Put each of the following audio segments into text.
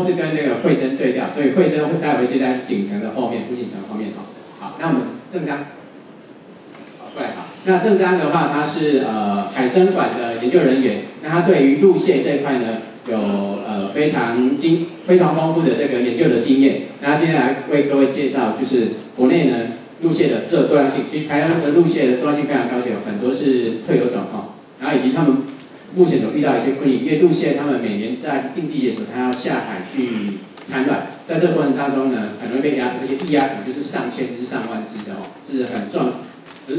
是跟那个慧珍对调，所以慧珍会待会接在景城的后面，胡景城后面哈。好，那我们郑章，好过来好。那郑章的话，他是海参馆的研究人员，那他对于陆蟹这一块呢，有非常丰富的这个研究的经验。那接下来为各位介绍，就是国内呢陆蟹的这个多样性。其实台湾的陆蟹的多样性非常高，有很多是特有种哈，然后以及他们目前有遇到一些困境，因为陆蟹它们每年在定季节的时候，它要下海去产卵，在这个过程当中呢，很容易被压死，而且地压可能就是上千只、上万只的哦，是很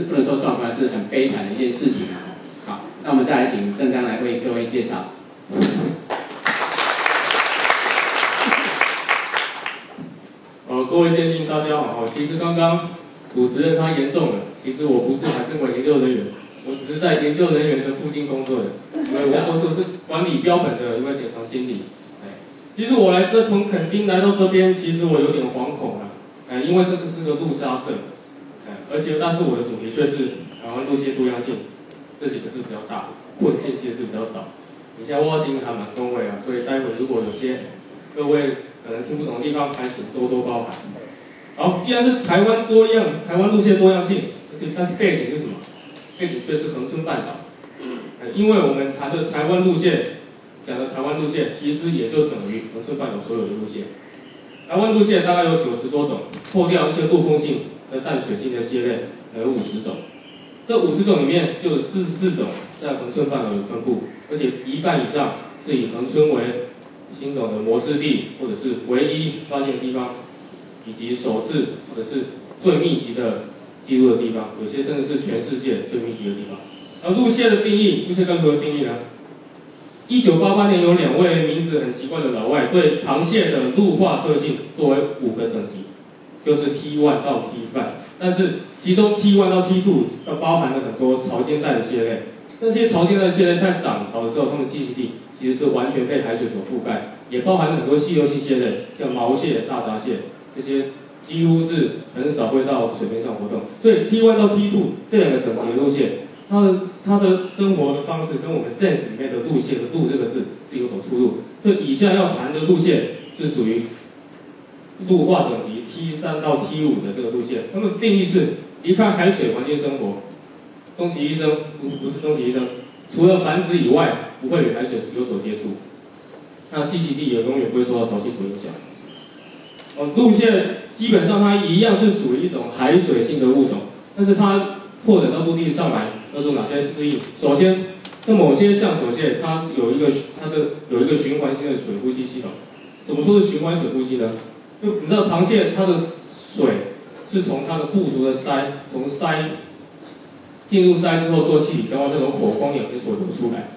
不能说壮观，是很悲惨的一件事情啊。好，那我们再来请郑章来为各位介绍。各位先进大家好，其实刚刚主持人他言重了，其实我不是海参馆研究人员。我只是在研究人员的附近工作的，因为我是管理标本的一位典藏经理。其实我从垦丁来到这边，其实我有点惶恐啊，因为这个是个陆沙社，但是我的主题却是台湾陆蟹多样性，这几个字比较大，困境其实是比较少。以前我已经还蛮恭维啊，所以待会如果有些各位可能听不懂的地方，还请多多包涵。好，既然是台湾陆蟹多样性，但是背景是什么？背景却是恒春半岛，因为我们谈的台湾陆蟹，讲的台湾陆蟹，其实也就等于恒春半岛所有的陆蟹。台湾陆蟹大概有90多种，破掉一些陆风性和淡水性的蟹类，有50种。这50种里面就有44种在恒春半岛有分布，而且一半以上是以恒春为新种的模式地，或者是唯一发现的地方，以及首次或者是最密集的记录的地方，有些甚至是全世界最密集的地方。而陆蟹的定义，陆蟹该如何定义呢？1988年有2位名字很奇怪的老外对螃蟹的陆化特性作为5个等级，就是 T1 到 T5， 但是其中 T1 到 T2 都包含了很多潮间带的蟹类。这些潮间带的蟹类在涨潮的时候，它们栖息地其实是完全被海水所覆盖，也包含了很多稀有性蟹类，像毛蟹、大闸蟹这些。几乎是很少会到水面上活动，所以 T1 到 T2 这2个等级的陆蟹，它的生活的方式跟我们 sense 里面的陆蟹的陆这个字是有所出入。所以以下要谈的陆蟹是属于陆化等级 T3 到 T5 的这个陆蟹，它们定义是离开海水环境生活。终其一生不是终其一生，除了繁殖以外，不会与海水有所接触。那栖息地也永远不会受到潮汐所影响。陆蟹基本上它一样是属于一种海水性的物种，但是它拓展到陆地上来要做哪些适应？首先，在某些象手蟹，它有一个循环性的水呼吸系统。怎么说是循环水呼吸呢？就你知道螃蟹它的水是从它的部足的鳃，从鳃进入鳃之后做气体交换，这种口腔氧的水流出来。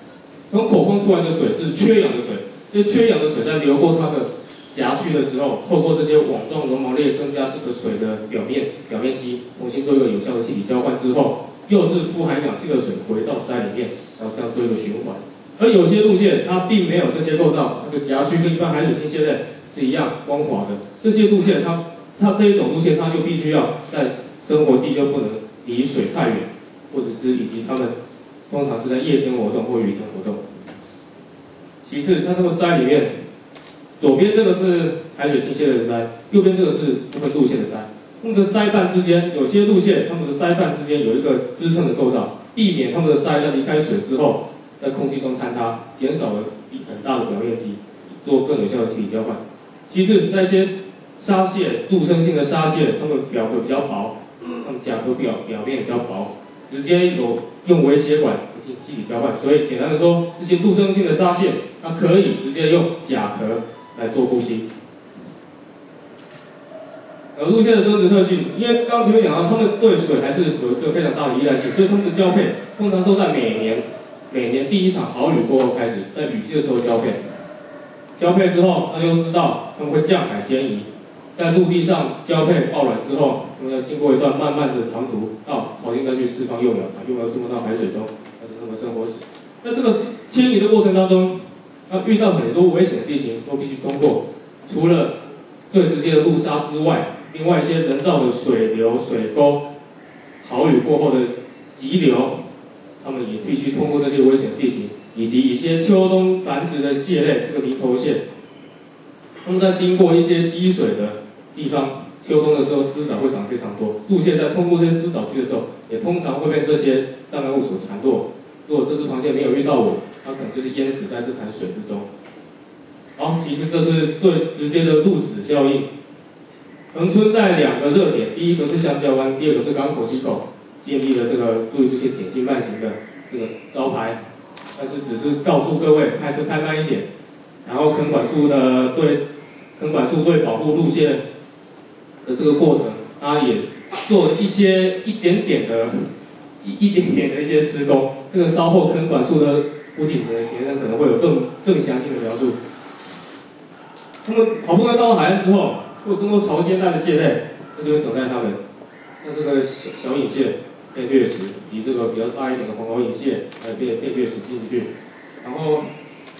从口腔出来的水是缺氧的水，这缺氧的水在流过它的夹区的时候，透过这些网状绒毛链增加这个水的表面积，重新做一个有效的气体交换之后，又是富含氧气的水回到鳃里面，然后这样做一个循环。而有些陆蟹它并没有这些构造，它的夹区跟一般海水性蟹类是一样光滑的。这些陆蟹它这一种陆蟹它就必须要在生活地就不能离水太远，或者是以及它们通常是在夜间活动或雨天活动。其次，它这个鳃里面。左边这个是海水性蟹类的鳃，右边这个是部分陆蟹的鳃。它们的鳃瓣之间，有些陆蟹它们的鳃瓣之间有一个支撑的构造，避免它们的鳃在离开水之后，在空气中坍塌，减少了很大的表面积，做更有效的气体交换。其次，在一些沙蟹，陆生性的沙蟹，它们表壳比较薄，它们甲壳表面比较薄，直接用微血管进行气体交换。所以简单的说，这些陆生性的沙蟹，它可以直接用甲壳来做呼吸。陆蟹的生殖特性，因为刚刚前面讲到，它们对水还是有一个非常大的依赖性，所以它们的交配通常都在每年第1场好雨过后开始，在雨季的时候交配。交配之后，大家都知道它们会降海迁移，在陆地上交配抱卵之后，它们要经过一段漫漫的长途到潮间带去释放幼苗，把幼苗释放到海水中，开始它们的生活史。在这个迁移的过程当中，遇到很多危险的地形都必须通过，除了最直接的陆沙之外，另外一些人造的水流、水沟、好雨过后的急流，他们也必须通过这些危险的地形，以及一些秋冬繁殖的蟹类，这个犁头蟹，他们在经过一些积水的地方，秋冬的时候湿藻会长非常多，路线在通过这些湿藻区的时候，也通常会被这些障碍物所缠堕。如果这只螃蟹没有遇到我，它可能就是淹死在这潭水之中。好，其实这是最直接的路死效应。恒春在2个热点，第一个是香蕉湾，第二个是港口溪口，建立了这个注意路线减轻慢行的这个招牌，但是只是告诉各位开车开慢一点。然后垦管处对保护路线的这个过程，它也做了一点点的一些施工。这个稍后垦管处的吴景哲先生可能会有更详细的描述。那么好不容易到了海岸之后，会有更多潮间带的蟹类在这边等待他们，像这个小引蟹被掠食，以及这个比较大一点的黄毛引蟹被掠食进去，然后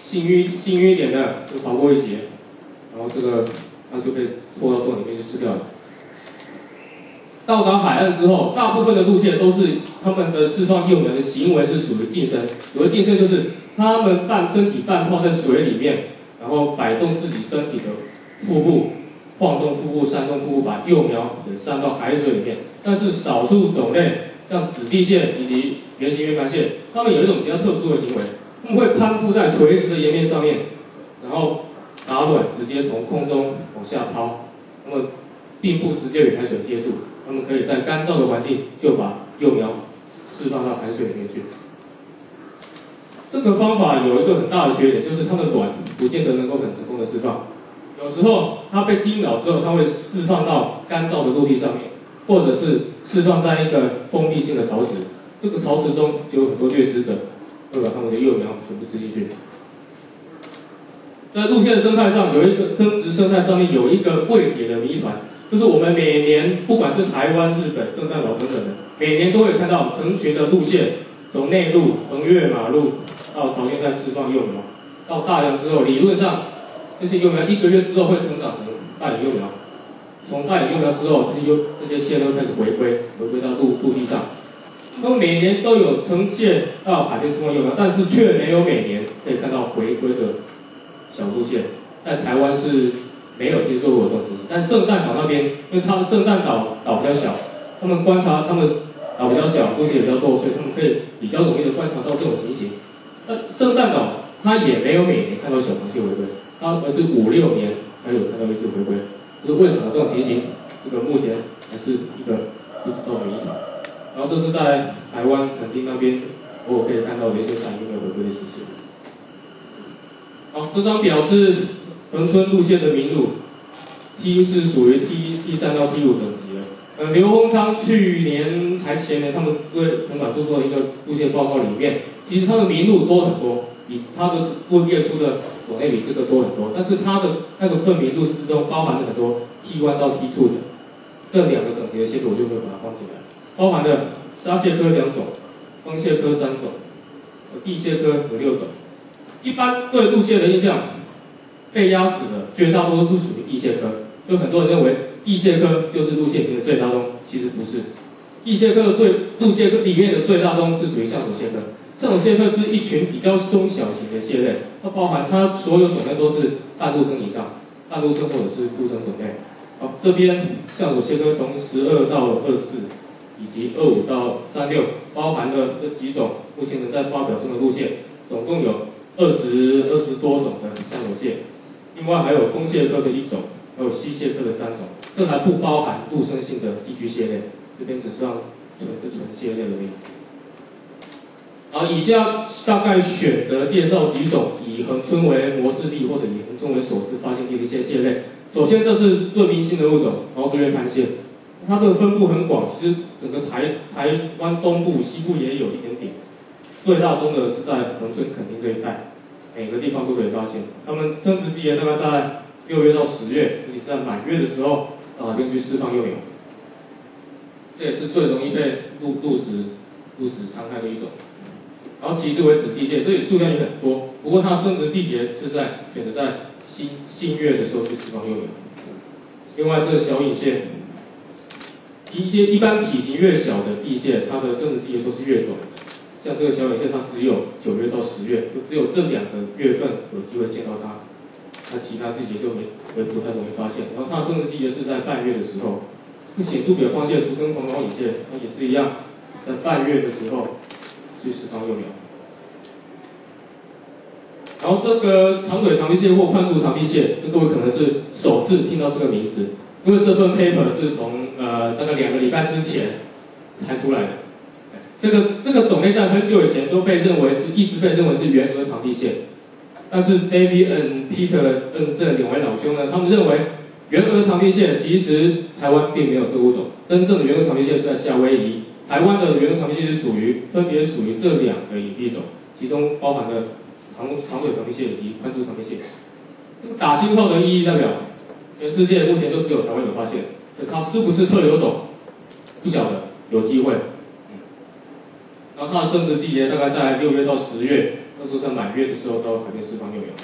幸运一点的就逃过一劫，然后这个它就被拖到洞里面去吃掉了。到达海岸之后，大部分的路线都是它们的释放幼苗的行为是属于近身。所谓近身就是它们身体半泡在水里面，然后摆动自己身体的腹部，晃动腹部、扇动腹部，把幼苗也扇到海水里面。但是少数种类，像紫地蟹以及圆形圆盘蟹，它们有一种比较特殊的行为，它们会攀附在垂直的岩面上面，然后打卵直接从空中往下抛，它们并不直接与海水接触。它们可以在干燥的环境就把幼苗释放到海水里面去。这个方法有一个很大的缺点，就是它的卵不见得能够很成功的释放。有时候它被惊扰之后，它会释放到干燥的陆地上面，或者是释放在一个封闭性的槽池。这个槽池中就有很多掠食者会把它们的幼苗全部吃进去。在路线生态上有一个生殖生态上面有一个未解的谜团。就是我们每年，不管是台湾、日本、圣诞岛等等的，每年都会看到成群的路线从内陆横越马路到潮间带释放幼苗，到大洋之后，理论上这些幼苗1个月之后会成长成大龄幼苗。从大龄幼苗之后，这些蟹都开始回归到陆地上。那么每年都有成蟹到海边释放幼苗，但是却没有每年可以看到回归的小路线。在台湾是没有听说过这种情形，但圣诞岛那边，因为他们圣诞岛比较小，他们观察他们岛比较小，路线也比较多，所以他们可以比较容易的观察到这种情形。那圣诞岛它也没有每年看到小螃蟹回归，而是5、6年才有看到一次回归。这是为什么这种情形？这个目前还是一个不知道的谜团。然后这是在台湾垦丁那边偶尔可以看到的一些大鱼幼苗回归的情形。好，这张表是恒春路线的名录 ，T 是属于 T3到 T5等级的。刘洪昌去年还前年，他们对垦管处做的一个路线报告里面，其实它的名录多很多，比它的列出的种类比这个多很多。但是它的那个份名录之中包含了很多 T1到 T2的，这2个等级的蟹科我就没有把它放进来，包含了沙蟹科2种，方蟹科3种，地蟹科有6种。一般对路蟹的印象，被压死的绝大多数属于地蟹科，就很多人认为地蟹科就是路蟹里面的最大宗，其实不是。地蟹科的路蟹科里面的最大宗是属于象种蟹科，象种蟹科是一群比较中小型的蟹类，它包含它所有种类都是半陆生以上，半陆生或者是陆生种类。好，这边象种蟹科从12到24，以及25到36，包含了这几种目前仍在发表中的路线，总共有20多种的象种蟹。另外还有通蟹科的1种，还有溪蟹科的3种，这还不包含陆生性的寄居蟹类，这边只是让纯蟹类而已。好，以下大概选择介绍几种以恒春为模式地或者以恒春为首次发现地的一些蟹类。首先，这是最明星的物种毛竹圆盘蟹，它的分布很广，其实整个台湾东部、西部也有一点点，最大宗的是在恒春垦丁这一带。每个地方都可以发现，它们生殖季节大概在6月到10月，尤其是在满月的时候，到海边去释放幼苗。这也是最容易被陆死残害的一种。然后其次为紫地蟹，这里数量也很多，不过它生殖季节是选择在新月的时候去释放幼苗。另外这个小引蟹，一般体型越小的地蟹，它的生殖季节都是越短。像这个小引蟹，它只有9月到10月，就只有这2个月份有机会见到它。那其他季节就不太容易发现。然后它的生殖季节是在半月的时候，显著比的发现俗称黄毛蚁蟹，那也是一样，在半月的时候去释放幼苗。然后这个长腿长臂蟹或宽足长臂蟹，各位可能是首次听到这个名字，因为这份 paper 是从大概2个礼拜之前才出来的。这个种类在很久以前都一直被认为是原蛾长臂蟹，但是 David and Peter 这2位老兄呢，他们认为原蛾长臂蟹其实台湾并没有这物种，真正的原蛾长臂蟹是在夏威夷，台湾的原蛾长臂蟹是分别属于这2个隐蔽种，其中包含了长腿长臂蟹以及宽足长臂蟹。这个打星号的意义代表，全世界目前就只有台湾有发现，它是不是特有种，不晓得，有机会。然后它的生殖季节大概在6月到10月，那时候在满月的时候到海边释放幼苗。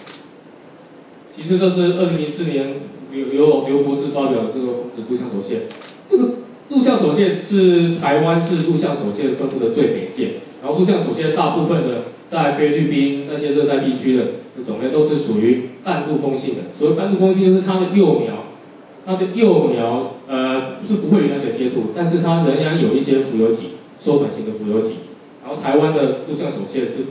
其实这是2004年刘博士发表的这个红指陆象手蟹。这个陆象手蟹是台湾是陆象手蟹分布的最北界，然后陆象手蟹大部分的在菲律宾那些热带地区的种类都是属于半陆风性的。所谓半陆风性就是它的幼苗是不会与海水接触，但是它仍然有一些浮游体，缩短型的浮游体。然后台湾的陆象手蟹是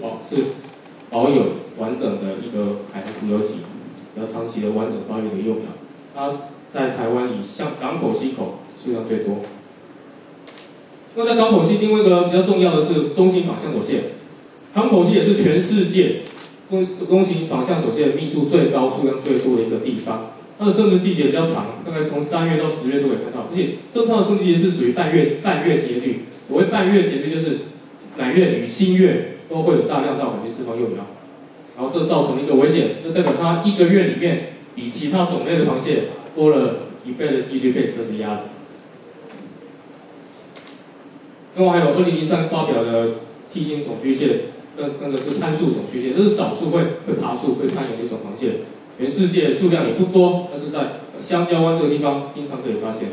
保有完整的一个海洋浮游体，比较长期的完整发育的幼苗。它在台湾以港口溪口数量最多。那在港口溪，另外一个比较重要的是中型仿象手蟹。港口溪也是全世界中型仿象手蟹密度最高、数量最多的一个地方。它的生殖季节比较长，大概从3月到10月都可以看到，而且它的生殖季节是属于半月节律。所谓半月节律就是满月与新月都会有大量到海边释放幼苗，然后这造成一个危险，就代表它1个月里面比其他种类的螃蟹多了1倍的几率被车子压死。另外还有2003发表的细心种须蟹，跟着是攀树种须蟹，这是少数会爬树、会攀岩的一种螃蟹，全世界数量也不多，但是在香蕉湾这个地方经常可以发现。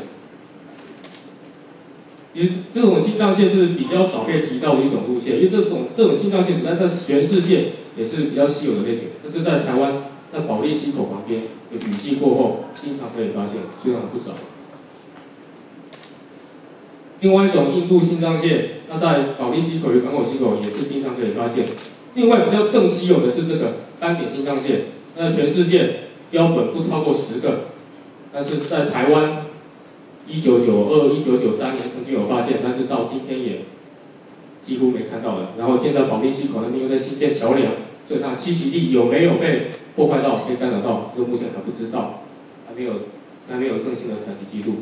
因为这种心脏蟹是比较少被提到的一种路线，因为这种心脏蟹属在全世界也是比较稀有的类群，但是在台湾，在保利溪口旁边，雨季过后经常可以发现，数量不少。另外一种印度心脏蟹，那在保利溪口与港口溪口也是经常可以发现。另外比较更稀有的是这个斑点心脏蟹，那全世界标本不超过10个，但是在台湾1992、1993年曾经有发现，但是到今天也几乎没看到了。然后现在保利溪口那边又在新建桥梁，所以它的栖息地有没有被破坏到、被干扰到，这个目前还不知道，还没有更新的采集记录。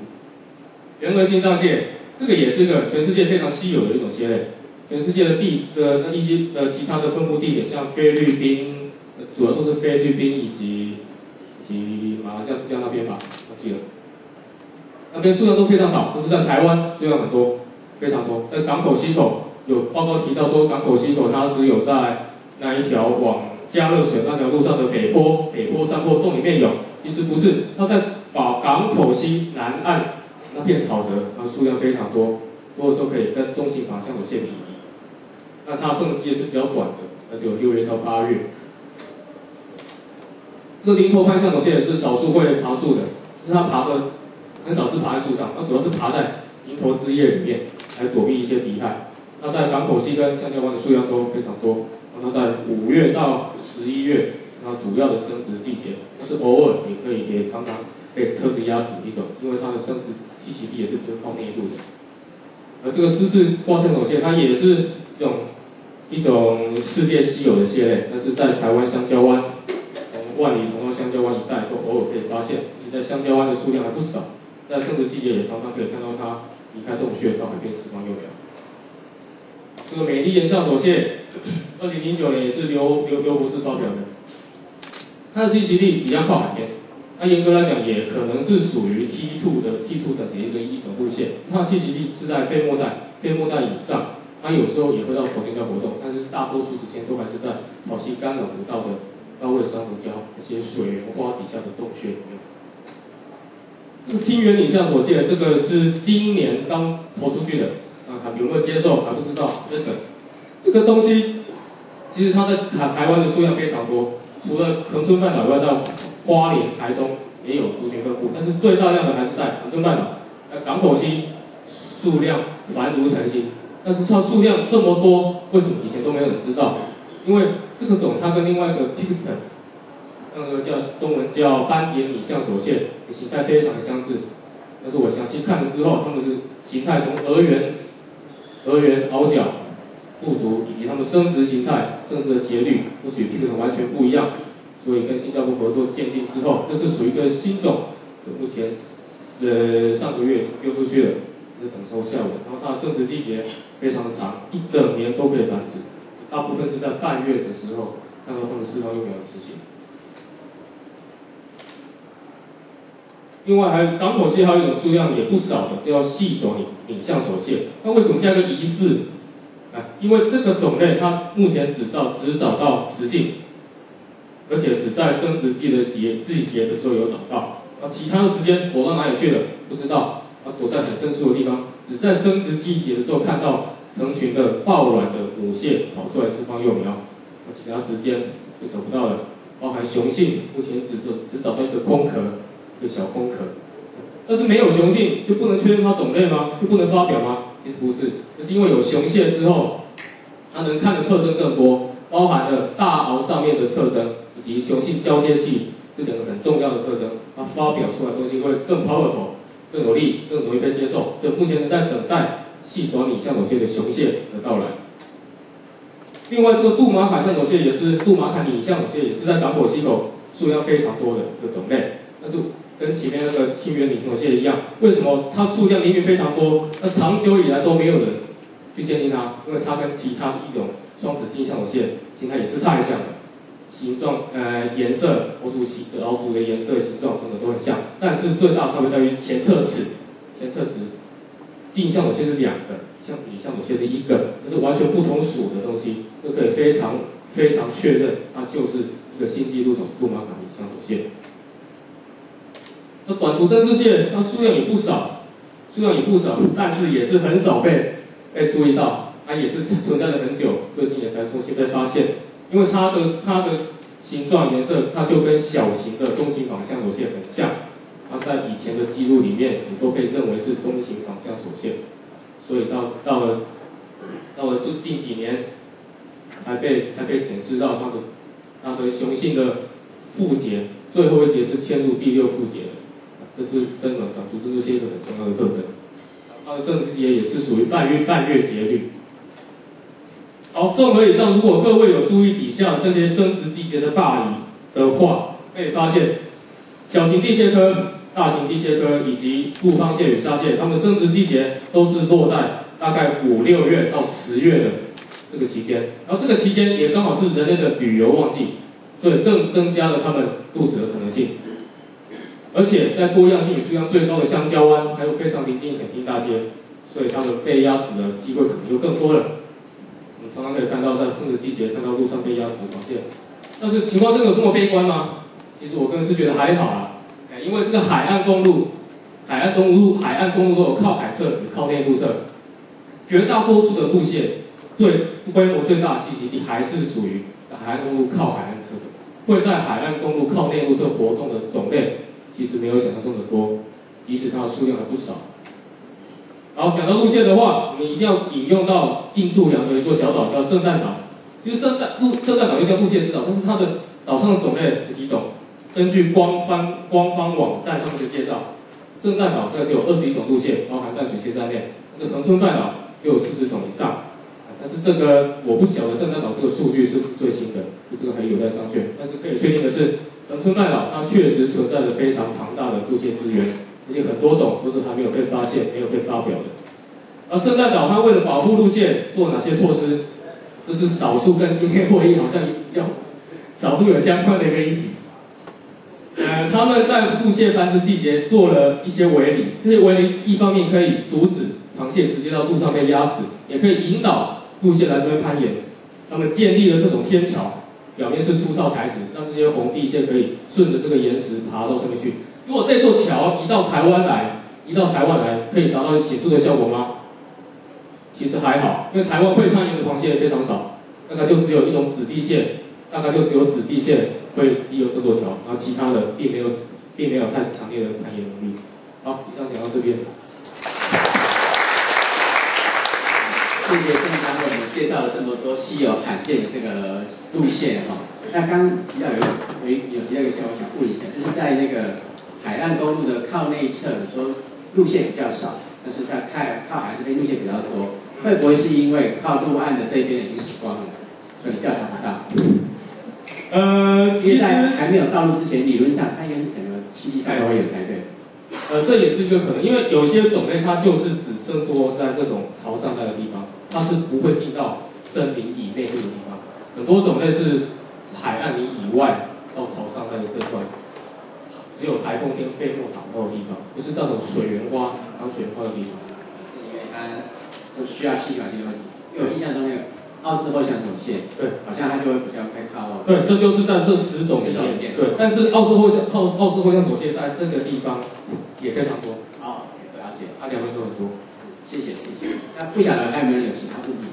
原蛾心脏蟹，这个也是个全世界非常稀有的一种蟹类。全世界的一些其他的分布地点，像菲律宾，主要都是菲律宾以及马来西亚、新加坡那边吧，我记得。那边数量都非常少，但是在台湾数量很多，非常多。在港口溪口有报告提到说，港口溪口它只有在那一条往嘉乐水那条路上的北坡山坡洞里面有，其实不是，它在港口溪南岸那片草泽，它数量非常多，多的时候可以跟中型仿象手蟹匹敌。那它生殖季节是比较短的，那就6月到8月。这个林头攀象手蟹是少数会爬树的，就是它很少是爬在树上，它主要是爬在林头枝叶里面来躲避一些敌害。它在港口溪跟香蕉湾的数量都非常多。它在5月到11月，它主要的生殖季节，但是偶尔也常常被车子压死一种，因为它的生殖栖息地也是比较靠内陆的。而这个丝氏挂线手蟹，它也是一种世界稀有的蟹类，但是在台湾香蕉湾，从万里从到香蕉湾一带都偶尔可以发现，而且在香蕉湾的数量还不少，在生殖季节也常常可以看到它离开洞穴到海边释放幼苗。这个美丽岩象手蟹，2009年也是刘博士发表的，它的栖息地比较靠海边，那严格来讲也可能是属于 T2 等级的一种路线，它的栖息地是在非末带以上。它有时候也会到草间礁活动，但是大多数时间都还是在草溪干扰不到的高位珊瑚礁那些水源花底下的洞穴里面。这个清源岭象手蟹，这个是今年刚投出去的，有没有接受还不知道，在等。这个东西其实它在台湾的数量非常多，除了恒春半岛以外，在花莲、台东也有族群分布，但是最大量的还是在恒春半岛。港口溪数量繁如晨星，但是它数量这么多，为什么以前都没有人知道？因为这个种它跟另外一个 Picton， 那个叫中文叫斑点拟象手蟹，形态非常的相似。但是我详细看了之后，它们的形态从额圆、凹角、部足以及它们生殖形态、生殖的节律，都属于 Picton 完全不一样。所以跟新加坡合作鉴定之后，这是属于一个新种，目前上个月丢出去了，是等收效的。然后它的生殖季节非常的长，一整年都可以繁殖，大部分是在半月的时候看到它们释放幼苗的情形。另外还有港口蟹，还有一种数量也不少的，叫细爪拟象手蟹。那为什么加个疑似？因为这个种类它目前只找到雌性。而且只在生殖季节的时候有找到，其他的时间躲到哪里去了？不知道，躲在很深处的地方，只在生殖季节的时候看到成群的抱卵的母蟹跑出来释放幼苗，其他时间就找不到了。包含雄性，目前只找到一个空壳，一个小空壳。但是没有雄性就不能确认它种类吗？就不能发表吗？其实不是，这是因为有雄蟹之后，它能看的特征更多，包含了大螯上面的特征。以及雄性交接器这两个很重要的特征，它发表出来的东西会更 powerful、更有力、更容易被接受。所以目前在等待细爪拟象手蟹的雄蟹的到来。另外，这个杜马卡象手蟹也是杜马卡拟象手蟹，也是在港口溪口数量非常多的种类。但是跟前面那个清源拟象手蟹一样，为什么它数量明明非常多，那长久以来都没有人去鉴定它？因为它跟其他一种双子金象手蟹形态也是太像了。形状、颜色、螯足的颜色、形状等等都很像，但是最大差别在于前侧齿。镜像手蟹是2个，拟象手蟹是1个，这是完全不同属的东西，都可以非常确认，它就是一个新纪录种杜马卡拟象手蟹。那短足针织蟹，它数量也不少，但是也是很少被注意到，它也是存在了很久，最近也才重新被发现。因为它的形状颜色，它就跟小型的中型仿象手蟹很像，它在以前的记录里面也都被认为是中型仿象手蟹，所以到了近几年才被检视到它的雄性的腹节最后一节是嵌入第6腹节的，这是真的短足针织蟹一个很重要的特征。它的生殖季节也是属于半月节律。好，综合以上，如果各位有注意底下这些生殖季节的大仪的话，可以发现，小型地蟹科、大型地蟹科以及陆方蟹与沙蟹，它们的生殖季节都是落在大概5、6月到10月的这个期间，然后这个期间也刚好是人类的旅游旺季，所以更增加了它们入死的可能性。而且在多样性与数量最高的香蕉湾，还有非常临近垦丁大街，所以它们被压死的机会可能又更多了。我们常常可以看到，在生殖季节看到路上被压死的螃蟹，但是情况真的有这么悲观吗？其实我个人是觉得还好啦，因为这个海岸公路都有靠海侧与靠内陆侧，绝大多数的路线规模最大的栖息地还是属于海岸公路靠海岸侧的，会在海岸公路靠内陆侧活动的种类，其实没有想象中的多，即使它的数量还不少。好，讲到路线的话，我们一定要引用到印度洋的一座小岛叫圣诞岛。其实圣诞岛又叫路线之岛，但是它的岛上的种类有几种？根据官方网站上面的介绍，圣诞岛这只有21种路线，包含淡水蟹在内。但是恒春半岛又有40种以上。但是这个我不晓得圣诞岛这个数据是不是最新的，这个还有待商榷。但是可以确定的是，恒春半岛它确实存在着非常庞大的路线资源。而且很多种都是还没有被发现、没有被发表的。而圣诞岛它为了保护路线做哪些措施？这是少数跟今天会议好像比较少数有相关的一个议题。他们在腹蟹繁殖季节做了一些围篱，这些围篱一方面可以阻止螃蟹直接到路上被压死，也可以引导路蟹来这边攀岩。他们建立了这种天桥，表面是粗糙材质，让这些红地蟹可以顺着这个岩石爬到上面去。如果这座桥移到台湾来，可以达到显著的效果吗？其实还好，因为台湾会攀岩的螃蟹非常少，大概就只有一种紫地蟹，会利用这座桥，然后其他的并没有太强烈的攀岩能力。好，以上讲到这边。谢谢郑刚为我们介绍了这么多稀有罕见的这个路线哈。那刚刚提到有一项我想复一下，就是在那个海岸公路的靠内侧，说路线比较少，但是在靠海岸这边路线比较多，会不会是因为靠陆岸的这边已经死光了，所以你调查不到？其实在还没有道路之前，理论上它应该是整个栖地上都会有才对。这也是一个可能，因为有一些种类它就是只生活在这种潮上带的地方，它是不会进到森林以内这个地方。很多种类是海岸以外到潮上带的这段，只有台风天飞沫打到的地方，不是那种水源花、当水源花的地方。是因为它就需要气环境的问题。因为我印象中那个奥斯后象手线，对，好像它就会比较开靠。对，这就是在这10种里面。对，但是奥斯后象手线在这个地方也非常多。哦，了解，它两边都很多。谢谢。那不晓得还有没有人有其他问题？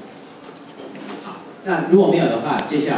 好，那如果没有的话，接下来。